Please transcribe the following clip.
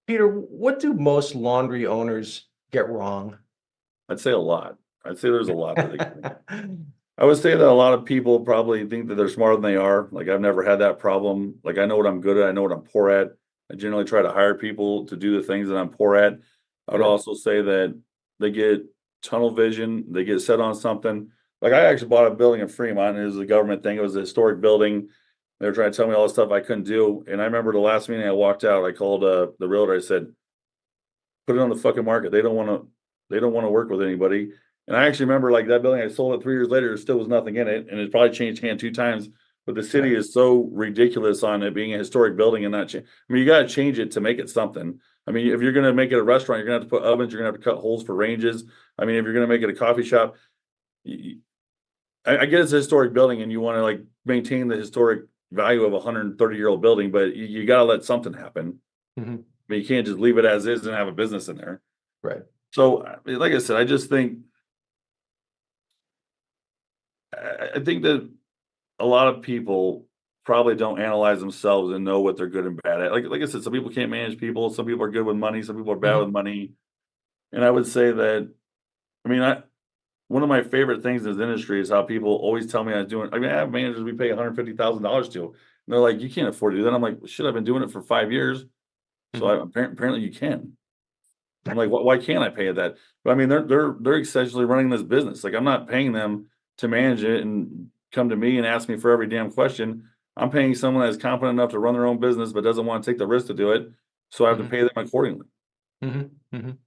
Peter, what do most laundry owners get wrong? I'd say a lot. I'd say there's a lot that they I would say that a lot of people probably think that they're smarter than they are. Like I've never had that problem. Like I know what I'm good at, I know what I'm poor at. I generally try to hire people to do the things that I'm poor at. I would Good. also say that they get tunnel vision, they get set on something. Like I actually bought a building in Fremont, and it was a government thing. It was a historic building. They were trying to tell me all the stuff I couldn't do. And I remember the last meeting I walked out, I called the realtor, I said, put it on the fucking market. They don't want to work with anybody. And I actually remember like that building, I sold it 3 years later, there still was nothing in it, and it's probably changed hand 2 times. But the city Right. is so ridiculous on it being a historic building and not change. I mean, you got to change it to make it something. I mean, if you're going to make it a restaurant, you're going to have to put ovens. You're going to have to cut holes for ranges. I mean, if you're going to make it a coffee shop, you, I get it's a historic building, and you want to like maintain the historic value of a 130-year-old building, but you got to let something happen. Mhm. I mean, you can't just leave it as is and have a business in there. Right. So, like I said, I just think I think that a lot of people probably don't analyze themselves and know what they're good and bad at. Like I said, some people can't manage people. Some people are good with money. Some people are bad Mhm. with money. And I would say that, I mean, I one of my favorite things in this industry is how people always tell me I'm doing. I mean, I have managers we pay $150,000 to, and they're like, "You can't afford to do that." I'm like, "Shit, I've been doing it for 5 years, so Mhm. apparently you can." I'm like, why can't I pay that? But I mean, they're essentially running this business. Like I'm not paying them to manage it and come to me and ask me for every damn question. I'm paying someone that's competent enough to run their own business but doesn't want to take the risk to do it. So I have to Mhm. pay them accordingly. Mhm. Mhm.